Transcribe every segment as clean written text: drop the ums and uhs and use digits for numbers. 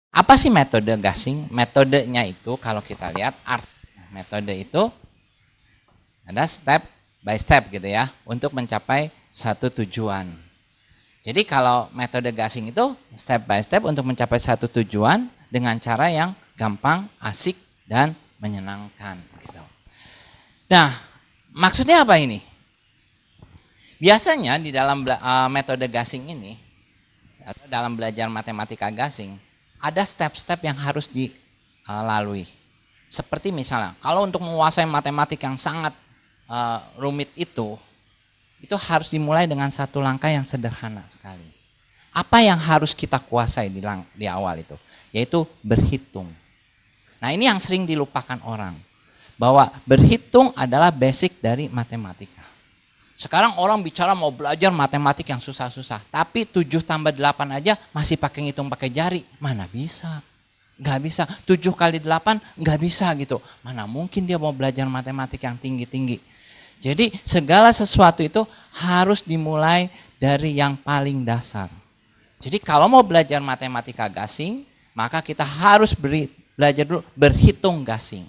Apa sih metode gasing? Metodenya itu kalau kita lihat metode itu ada step by step gitu ya untuk mencapai satu tujuan. Jadi kalau metode gasing itu step by step untuk mencapai satu tujuan dengan cara yang gampang, asik, dan menyenangkan. Gitu. Nah, maksudnya apa ini? Biasanya di dalam metode gasing ini, atau dalam belajar matematika gasing, ada step-step yang harus dilalui. Seperti misalnya, kalau untuk menguasai matematik yang sangat rumit itu harus dimulai dengan satu langkah yang sederhana sekali. Apa yang harus kita kuasai di awal itu? Yaitu berhitung. Nah, ini yang sering dilupakan orang. Bahwa berhitung adalah basic dari matematika. Sekarang orang bicara mau belajar matematik yang susah-susah. Tapi 7 tambah 8 aja masih pakai ngitung pakai jari. Mana bisa? Nggak bisa. 7 kali 8 nggak bisa gitu. Mana mungkin dia mau belajar matematik yang tinggi-tinggi. Jadi segala sesuatu itu harus dimulai dari yang paling dasar. Jadi kalau mau belajar matematika gasing, maka kita harus belajar dulu berhitung gasing.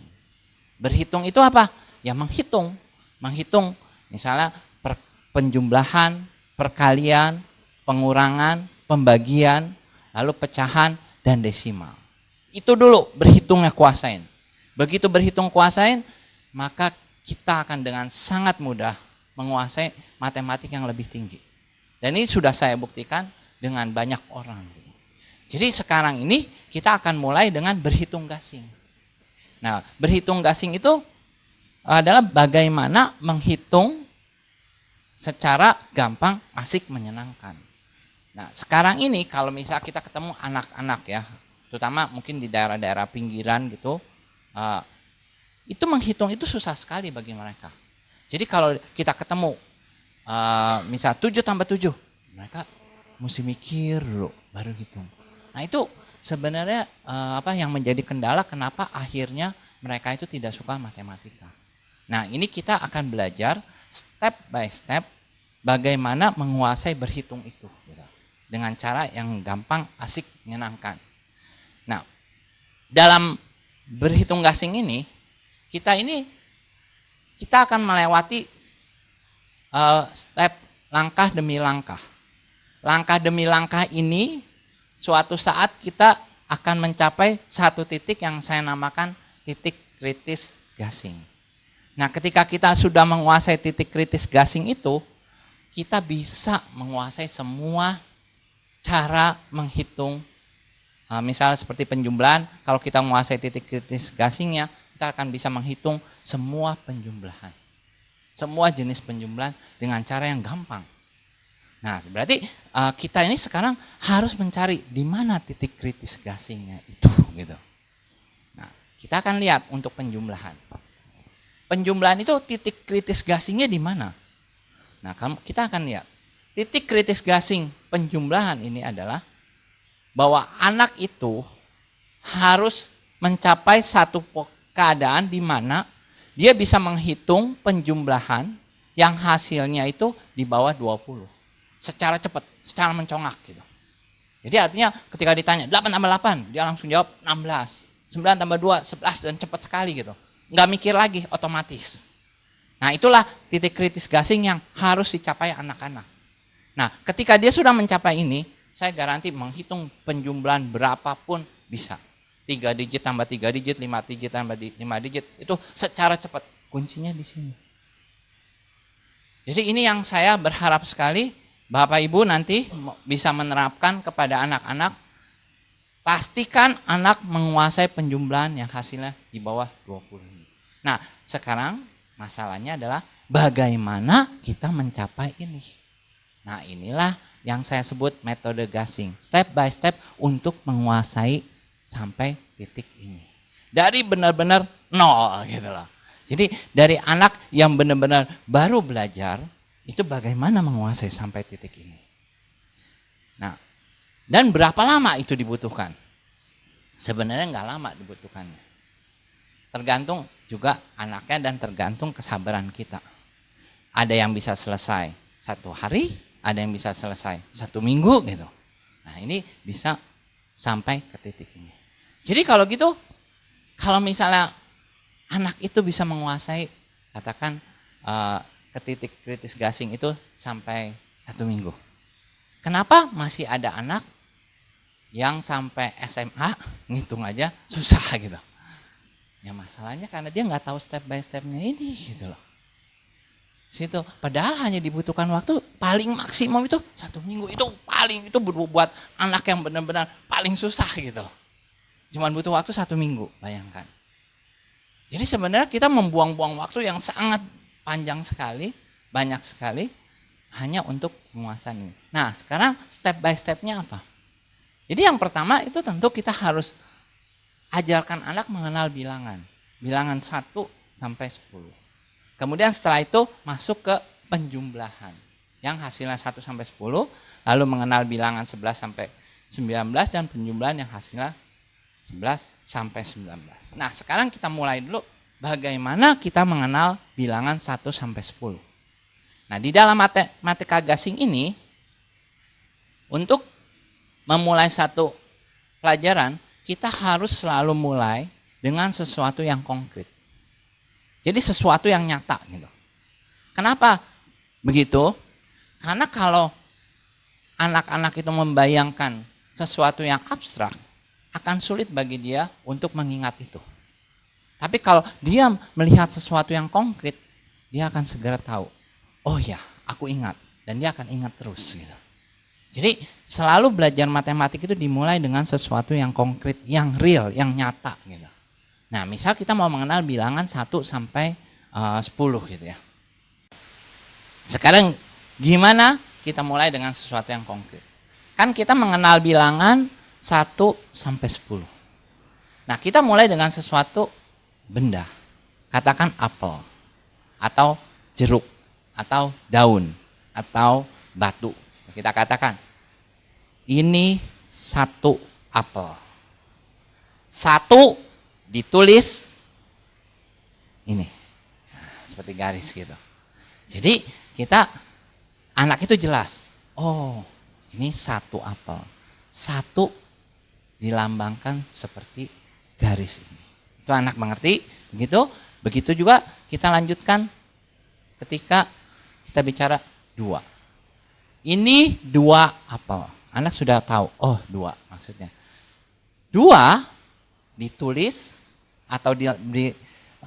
Berhitung itu apa? Ya menghitung. Menghitung misalnya penjumlahan, perkalian, pengurangan, pembagian, lalu pecahan, dan desimal. Itu dulu berhitungnya kuasain. Begitu berhitung kuasain, maka kita akan dengan sangat mudah menguasai matematik yang lebih tinggi. Dan ini sudah saya buktikan dengan banyak orang. Jadi sekarang ini kita akan mulai dengan berhitung gasing. Nah, berhitung gasing itu adalah bagaimana menghitung secara gampang, asik, menyenangkan. Nah, sekarang ini kalau misalnya kita ketemu anak-anak ya, terutama mungkin di daerah-daerah pinggiran gitu, itu menghitung itu susah sekali bagi mereka. Jadi kalau kita ketemu misal 7 tambah 7, mereka mesti mikir dulu baru hitung. Nah, itu sebenarnya apa yang menjadi kendala kenapa akhirnya mereka itu tidak suka matematika. Nah, ini kita akan belajar step by step bagaimana menguasai berhitung itu gitu, dengan cara yang gampang, asik, menyenangkan. Nah, dalam berhitung gasing ini kita akan melewati step langkah demi langkah. Langkah demi langkah ini suatu saat kita akan mencapai satu titik yang saya namakan titik kritis gasing. Nah, ketika kita sudah menguasai titik kritis gasing itu, kita bisa menguasai semua cara menghitung. Misalnya seperti penjumlahan, kalau kita menguasai titik kritis gasingnya, kita akan bisa menghitung semua penjumlahan. Semua jenis penjumlahan dengan cara yang gampang. Nah, berarti kita ini sekarang harus mencari di mana titik kritis gasingnya itu gitu. Nah, kita akan lihat untuk penjumlahan. Penjumlahan itu titik kritis gasingnya di mana? Nah, kita akan lihat. Titik kritis gasing penjumlahan ini adalah bahwa anak itu harus mencapai satu keadaan di mana dia bisa menghitung penjumlahan yang hasilnya itu di bawah 20. Secara cepat, secara mencongak gitu. Jadi artinya ketika ditanya 8 tambah 8, dia langsung jawab 16. 9 tambah 2, 11 dan cepat sekali gitu. Nggak mikir lagi, otomatis. Nah, itulah titik kritis gasing yang harus dicapai anak-anak. Nah, ketika dia sudah mencapai ini, saya garansi menghitung penjumlahan berapapun bisa. 3 digit tambah 3 digit, 5 digit tambah 5 digit, itu secara cepat. Kuncinya di sini. Jadi ini yang saya berharap sekali Bapak Ibu nanti bisa menerapkan kepada anak-anak. Pastikan anak menguasai penjumlahan yang hasilnya di bawah 20. Nah, sekarang masalahnya adalah bagaimana kita mencapai ini. Nah, inilah yang saya sebut metode gasing. Step by step untuk menguasai sampai titik ini. Dari benar-benar nol gitu loh. Jadi dari anak yang benar-benar baru belajar, itu bagaimana menguasai sampai titik ini. Nah, dan berapa lama itu dibutuhkan? Sebenarnya nggak lama dibutuhkannya. Tergantung juga anaknya dan tergantung kesabaran kita. Ada yang bisa selesai 1 hari, ada yang bisa selesai 1 minggu gitu. Nah, ini bisa sampai ke titik ini. Jadi kalau gitu, kalau misalnya anak itu bisa menguasai, katakan ke titik kritis gasing itu sampai 1 minggu. Kenapa masih ada anak yang sampai SMA ngitung aja susah gitu? Ya masalahnya karena dia nggak tahu step by stepnya ini gitu loh. Situ padahal hanya dibutuhkan waktu paling maksimum itu 1 minggu, itu paling itu buat anak yang benar-benar paling susah gitu loh. Cuman butuh waktu 1 minggu, bayangkan. Jadi sebenarnya kita membuang-buang waktu yang sangat panjang sekali, banyak sekali hanya untuk menguasai ini. Nah sekarang step by stepnya apa? Jadi yang pertama itu tentu kita harus ajarkan anak mengenal bilangan. Bilangan 1 sampai 10. Kemudian setelah itu masuk ke penjumlahan. Yang hasilnya 1 sampai 10. Lalu mengenal bilangan 11 sampai 19 dan penjumlahan yang hasilnya 11 sampai 19. Nah sekarang kita mulai dulu bagaimana kita mengenal bilangan 1 sampai 10. Nah di dalam matematika gasing ini, untuk memulai satu pelajaran, kita harus selalu mulai dengan sesuatu yang konkret. Jadi sesuatu yang nyata gitu. Kenapa begitu? Karena kalau anak-anak itu membayangkan sesuatu yang abstrak, akan sulit bagi dia untuk mengingat itu. Tapi kalau dia melihat sesuatu yang konkret, dia akan segera tahu, oh ya, aku ingat. Dan dia akan ingat terus gitu. Jadi selalu belajar matematik itu dimulai dengan sesuatu yang konkret, yang real, yang nyata gitu. Nah misal kita mau mengenal bilangan 1 sampai 10 gitu ya. Sekarang gimana kita mulai dengan sesuatu yang konkret? Kan kita mengenal bilangan 1 sampai 10. Nah kita mulai dengan sesuatu benda. Katakan apel, atau jeruk, atau daun, atau batu. Kita katakan, ini 1 apel. 1 ditulis ini. Nah, seperti garis gitu. Jadi kita, anak itu jelas. Oh, ini 1 apel. 1 dilambangkan seperti garis ini. Itu anak mengerti. Begitu juga kita lanjutkan ketika kita bicara 2. Ini 2 apel. Anak sudah tahu, oh 2 maksudnya. 2 ditulis atau di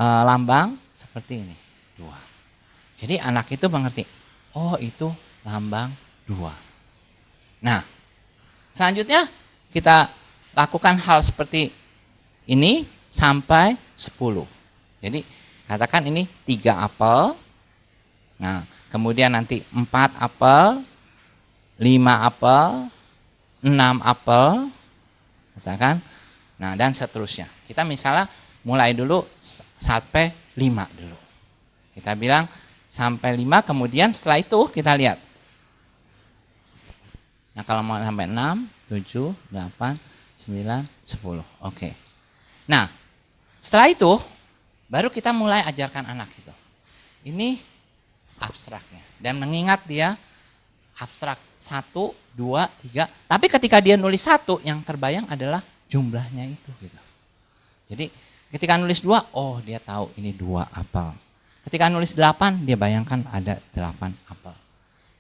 lambang seperti ini. 2. Jadi anak itu mengerti, oh itu lambang 2. Nah, selanjutnya kita lakukan hal seperti ini sampai 10. Jadi katakan ini 3 apel. Nah, kemudian nanti 4 apel, 5 apel, 6 apel, katakan, nah dan seterusnya. Kita misalnya mulai dulu sampai 5 dulu. Kita bilang sampai 5, kemudian setelah itu kita lihat. Nah kalau mau sampai 6, 7, 8, 9, 10. Oke. Nah setelah itu baru kita mulai ajarkan anak itu. Ini abstraknya. Dan mengingat dia abstrak 1, 2, 3. Tapi ketika dia nulis 1, yang terbayang adalah jumlahnya itu gitu. Jadi ketika nulis 2, oh dia tahu ini 2 apel. Ketika nulis 8, dia bayangkan ada 8 apel.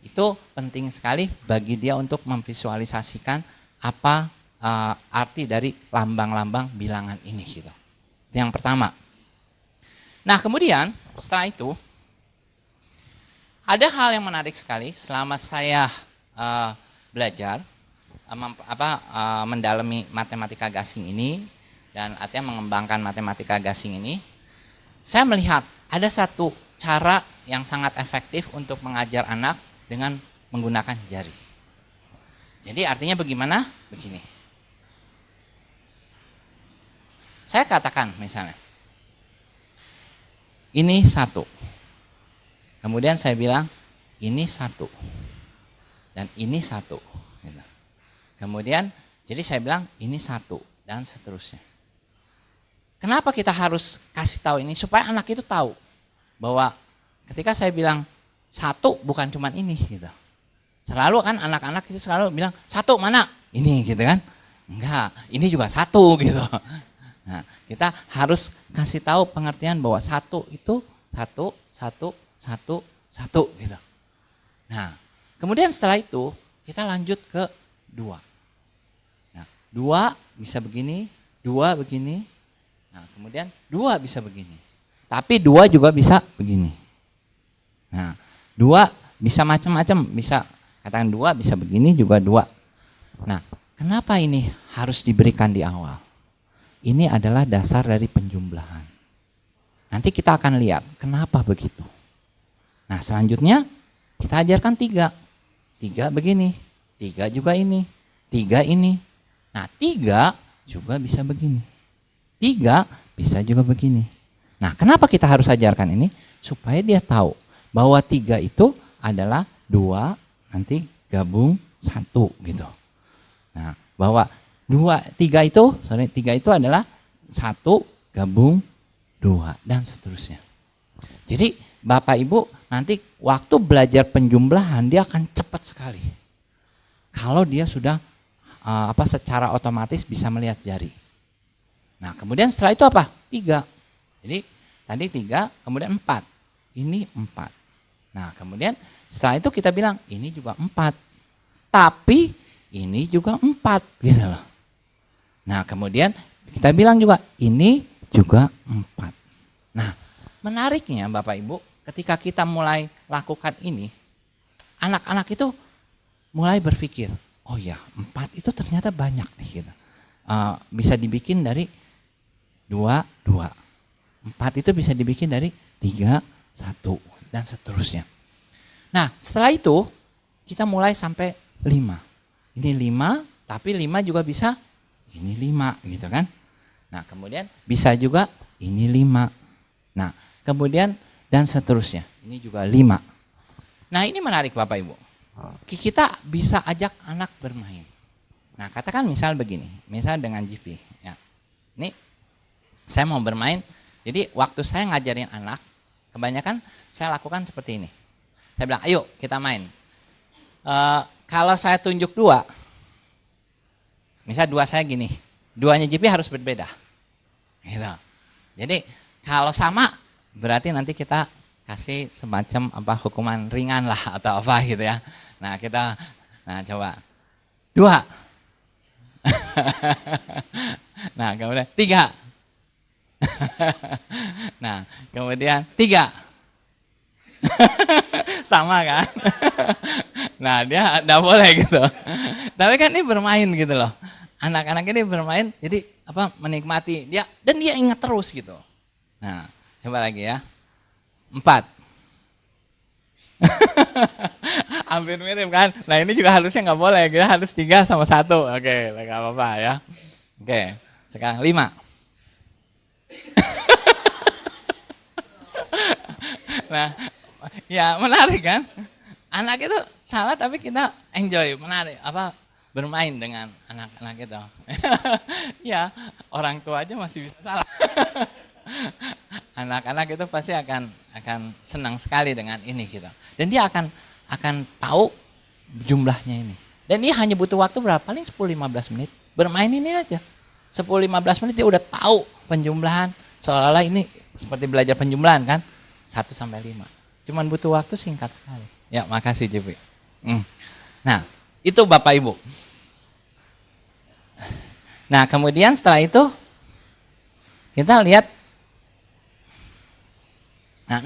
Itu penting sekali bagi dia untuk memvisualisasikan apa arti dari lambang-lambang bilangan ini gitu. Itu yang pertama. Nah kemudian setelah itu ada hal yang menarik sekali selama saya belajar mendalami matematika gasing ini dan artinya mengembangkan matematika gasing ini, saya melihat ada satu cara yang sangat efektif untuk mengajar anak dengan menggunakan jari. Jadi artinya bagaimana? Begini. Saya katakan misalnya, ini 1. Kemudian saya bilang, ini 1. Dan ini 1. Gitu. Kemudian, jadi saya bilang, ini 1. Dan seterusnya. Kenapa kita harus kasih tahu ini? Supaya anak itu tahu bahwa ketika saya bilang 1 bukan cuma ini. Gitu. Selalu kan anak-anak itu selalu bilang, 1 mana? Ini gitu kan. Enggak, ini juga satu gitu. Nah, kita harus kasih tahu pengertian bahwa satu itu satu, satu, satu, satu gitu. Nah, kemudian setelah itu kita lanjut ke dua. Nah, dua bisa begini, dua begini. Nah, kemudian dua bisa begini. Tapi dua juga bisa begini. Nah, dua bisa macam-macam, bisa katakan dua bisa begini juga dua. Nah, kenapa ini harus diberikan di awal? Ini adalah dasar dari penjumlahan. Nanti kita akan lihat kenapa begitu. Nah, selanjutnya kita ajarkan tiga. Tiga begini, tiga juga ini, tiga ini. Nah, tiga juga bisa begini. Tiga bisa juga begini. Nah, kenapa kita harus ajarkan ini? Supaya dia tahu bahwa tiga itu adalah dua, nanti gabung satu gitu. Nah, bahwa tiga itu adalah satu gabung dua dan seterusnya. Jadi Bapak Ibu nanti waktu belajar penjumlahan dia akan cepat sekali. Kalau dia sudah secara otomatis bisa melihat jari. Nah, kemudian setelah itu apa? Tiga. Jadi tadi tiga, kemudian empat. Ini empat. Nah, kemudian setelah itu kita bilang ini juga empat. Tapi ini juga empat gitu loh. Nah, kemudian kita bilang juga ini juga empat. Nah, menariknya Bapak Ibu, ketika kita mulai lakukan ini, anak-anak itu mulai berpikir, oh ya, empat itu ternyata banyak nih gitu. Bisa dibikin dari dua, dua. Empat itu bisa dibikin dari tiga, satu, dan seterusnya. Nah, setelah itu kita mulai sampai lima. Ini lima, tapi lima juga bisa ini lima gitu kan. Nah, kemudian bisa juga ini lima. Nah, kemudian dan seterusnya. Ini juga lima. Nah, ini menarik Bapak Ibu. Kita bisa ajak anak bermain. Nah, katakan misal begini, misal dengan GP. Ya. Ini saya mau bermain, jadi waktu saya ngajarin anak, kebanyakan saya lakukan seperti ini. Saya bilang, ayo kita main. Kalau saya tunjuk dua, misal dua saya gini, duanya GP harus berbeda. Gitu. Jadi kalau sama, berarti nanti kita kasih semacam hukuman ringan lah atau apa gitu ya. Nah coba dua. Nah kemudian tiga. Nah kemudian tiga. Sama kan. Nah dia enggak boleh gitu. Tapi kan ini bermain gitu loh. Anak-anak ini bermain jadi menikmati dia dan dia ingat terus gitu. Nah coba lagi ya. 4. Hampir mirip kan. Nah ini juga harusnya nggak boleh. Kita harus 3 sama 1. Oke, nggak apa-apa ya. Oke, sekarang 5. Nah, ya menarik kan. Anak itu salah tapi kita enjoy, menarik. Bermain dengan anak-anak itu. Ya, orang tua aja masih bisa salah. Anak-anak itu pasti akan senang sekali dengan ini gitu. Dan dia akan tahu jumlahnya ini. Dan dia hanya butuh waktu berapa? Paling 10-15 menit. Bermain ini aja. 10-15 menit dia udah tahu penjumlahan. Seolah-olah ini seperti belajar penjumlahan kan. 1 sampai 5. Cuman butuh waktu singkat sekali. Ya, makasih JP. Nah, itu Bapak Ibu. Nah, kemudian setelah itu kita lihat 6.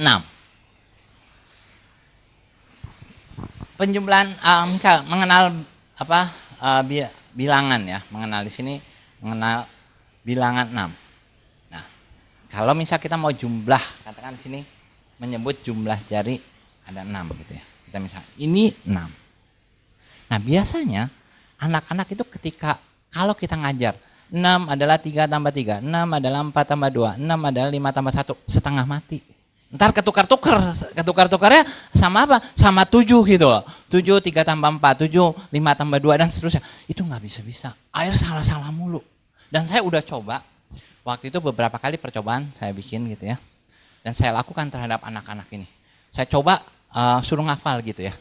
Penjumlahan misal mengenal bilangan ya, mengenal di sini mengenal bilangan 6. Nah, kalau misal kita mau jumlah, katakan di sini menyebut jumlah jari ada 6 gitu ya. Kita misal ini 6. Nah, biasanya anak-anak itu kalau kita ngajar 6 adalah 3 tambah 3, 6 adalah 4 tambah 2, 6 adalah 5 tambah 1, setengah mati. Ntar ketukar-tukarnya sama apa? Sama 7 gitu loh. 7 3 tambah 4, 7 5 tambah 2 dan seterusnya. Itu nggak bisa-bisa. Air salah-salah mulu. Dan saya udah coba. Waktu itu beberapa kali percobaan saya bikin gitu ya. Dan saya lakukan terhadap anak-anak ini. Saya coba suruh ngafal gitu ya.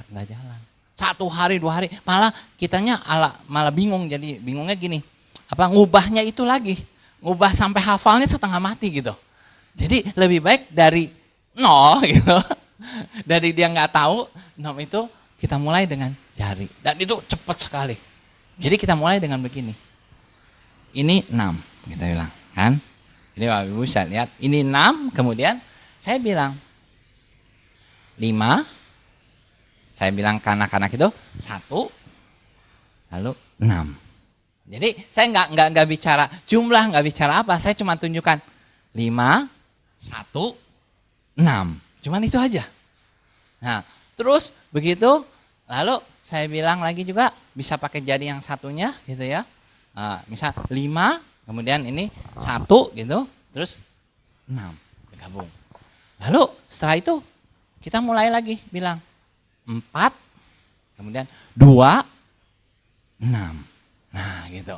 Nggak jalan. 1 hari, 2 hari, malah kitanya malah bingung. Jadi bingungnya gini, ngubahnya itu lagi, ngubah sampai hafalnya setengah mati gitu. Jadi lebih baik dari 0 gitu, dari dia nggak tahu 6 itu kita mulai dengan jari, dan itu cepat sekali. Jadi kita mulai dengan begini, ini 6 kita bilang kan, jadi Bapak Ibu bisa lihat ini 6, kemudian saya bilang 5, saya bilang ke anak-anak itu 1, lalu 6. Jadi saya nggak bicara jumlah, nggak bicara apa, saya cuma tunjukkan 5, 1, 6, cuman itu aja. Nah terus begitu, lalu saya bilang lagi juga bisa pakai jari yang satunya gitu ya. Misal 5, kemudian ini 1 gitu, terus 6 digabung. Lalu setelah itu kita mulai lagi bilang 4, kemudian 2, 6. Nah gitu.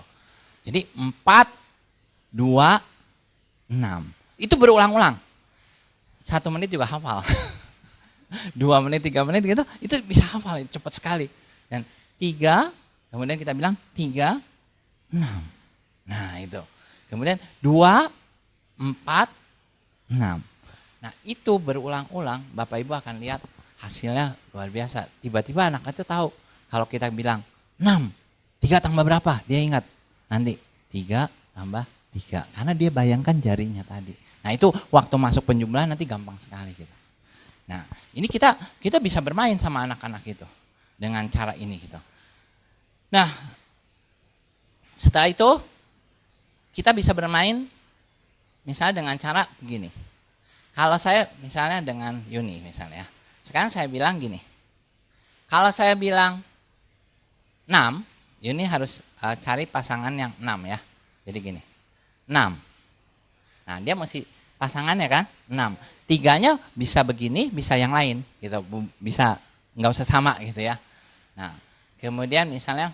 Jadi 4, 2, 6. Itu berulang-ulang. 1 menit juga hafal. 2 menit, 3 menit gitu, itu bisa hafal, cepat sekali. Dan 3, kemudian kita bilang 3, 6. Nah itu. Kemudian 2, 4, 6. Nah itu berulang-ulang, Bapak Ibu akan lihat hasilnya luar biasa. Tiba-tiba anak itu tahu, kalau kita bilang 6, 3 tambah berapa? Dia ingat. Nanti 3 tambah 3. Karena dia bayangkan jarinya tadi. Nah itu waktu masuk penjumlahan nanti gampang sekali gitu. Nah ini kita bisa bermain sama anak-anak itu dengan cara ini gitu. Nah setelah itu kita bisa bermain misalnya dengan cara begini. Kalau saya misalnya dengan Yuni misalnya, sekarang saya bilang gini. Kalau saya bilang 6, Yuni harus cari pasangan yang 6 ya. Jadi gini, 6. Nah dia mesti pasangannya kan 6. 3-nya bisa begini, bisa yang lain gitu, bisa nggak usah sama gitu ya. Nah kemudian misalnya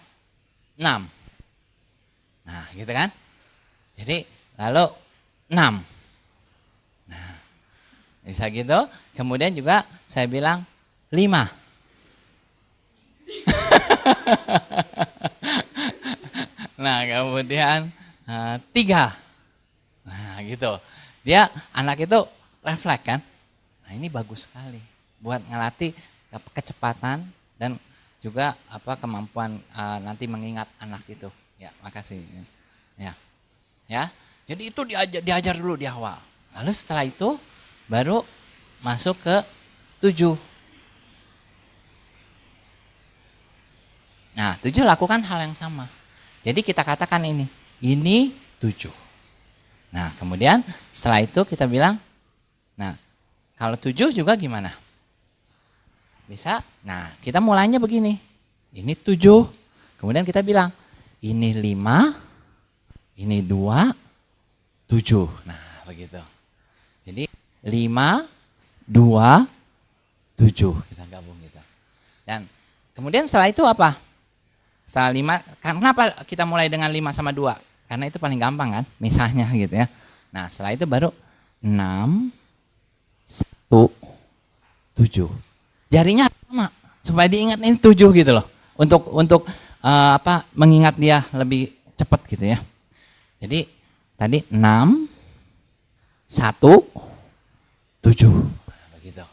6. Nah gitu kan. Jadi lalu 6. Nah bisa gitu. Kemudian juga saya bilang 5. Nah kemudian 3. Nah gitu. Dia anak itu refleks kan. Nah ini bagus sekali buat ngelatih kecepatan dan juga kemampuan nanti mengingat anak itu. Ya makasih. Ya. Jadi itu diajar dulu di awal. Lalu setelah itu baru masuk ke 7. Nah 7 lakukan hal yang sama. Jadi kita katakan ini 7. Nah kemudian setelah itu kita bilang, nah kalau 7 juga gimana? Bisa, nah kita mulainya begini, ini 7, kemudian kita bilang, ini 5, ini 2, 7. Nah begitu. Jadi 5, 2, 7 kita gabung gitu. Dan kemudian setelah itu apa? Setelah 5, kenapa kita mulai dengan 5 sama 2? Karena itu paling gampang kan, misalnya gitu ya. Nah setelah itu baru 6, 1, 7. Jarinya sama, supaya diingat ini 7 gitu loh. Untuk mengingat dia lebih cepat gitu ya. Jadi tadi 6, 1, 7. Begitu.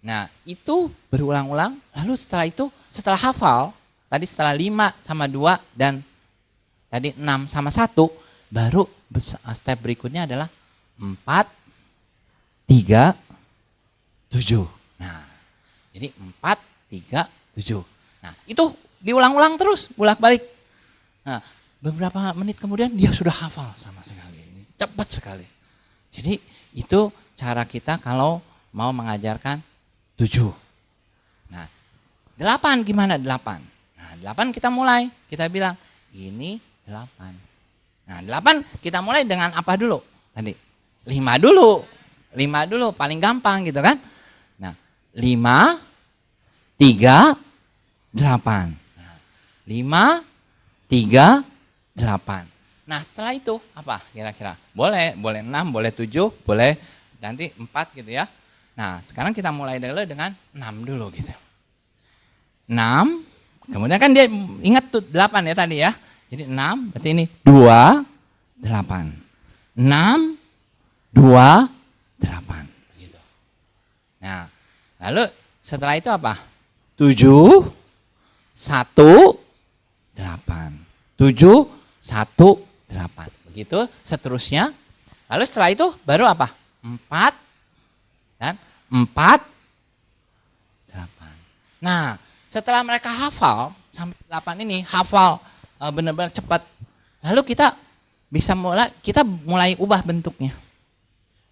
Nah itu berulang-ulang, lalu setelah itu, setelah hafal, tadi setelah 5 sama 2 dan tadi 6 sama 1, baru step berikutnya adalah 4, 3, 7. Nah, jadi 4, 3, 7. Nah, itu diulang-ulang terus, bolak-balik. Nah, beberapa menit kemudian dia sudah hafal sama sekali. Cepat sekali. Jadi itu cara kita kalau mau mengajarkan 7. Nah, 8 gimana 8? Nah, 8 kita mulai, kita bilang ini 8. Nah 8 kita mulai dengan apa dulu? Tadi 5 dulu. 5 dulu paling gampang gitu kan. Nah 5, 3, 8. Nah, 5, 3, 8. Nah setelah itu apa kira-kira? Boleh 6, boleh 7, boleh nanti 4 gitu ya. Nah sekarang kita mulai dulu dengan 6 dulu gitu. 6, kemudian kan dia ingat tuh 8 ya tadi ya. Jadi 6, berarti ini 2, 8. 6, 2, 8. Begitu. Nah, lalu setelah itu apa? 7, 1, 8. 7, 1, 8. Begitu seterusnya. Lalu setelah itu baru apa? 4, dan 4, 8. Nah, setelah mereka hafal sampai 8 ini, hafal benar-benar cepat. Lalu kita mulai ubah bentuknya.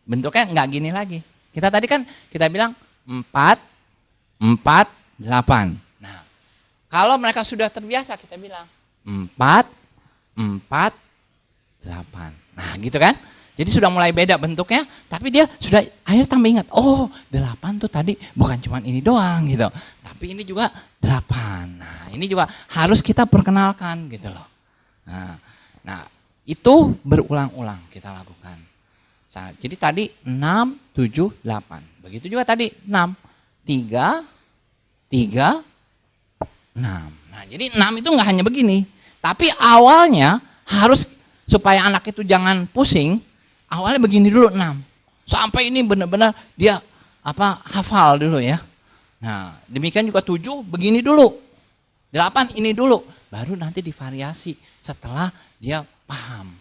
Bentuknya nggak gini lagi. Kita tadi kan kita bilang 4, 4, 8. Nah, kalau mereka sudah terbiasa kita bilang 4, 4, 8. Nah, gitu kan? Jadi sudah mulai beda bentuknya, tapi dia sudah akhirnya tambah ingat, oh 8 tuh tadi bukan cuma ini doang gitu, tapi ini juga 8. Nah, ini juga harus kita perkenalkan gitu loh. Nah itu berulang-ulang kita lakukan. Jadi tadi 6, 7, 8. Begitu juga tadi 6, 3, 3, 6. Nah jadi 6 itu nggak hanya begini, tapi awalnya harus supaya anak itu jangan pusing. Awalnya begini dulu 6. Sampai ini benar-benar dia hafal dulu ya. Nah, demikian juga 7 begini dulu. 8 ini dulu. Baru nanti divariasi setelah dia paham.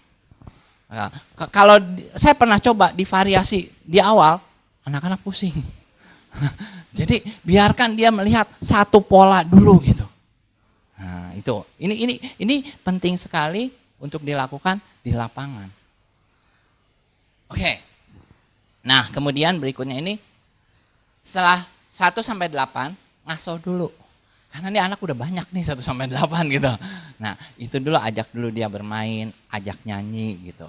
Nah, kalau saya pernah coba divariasi di awal, anak-anak pusing. Jadi biarkan dia melihat satu pola dulu gitu. Nah, itu. Ini penting sekali untuk dilakukan di lapangan. Oke. Nah, kemudian berikutnya ini setelah 1 sampai 8 ngaso dulu. Karena ini anak udah banyak nih 1 sampai 8 gitu. Nah, itu dulu ajak dulu dia bermain, ajak nyanyi gitu.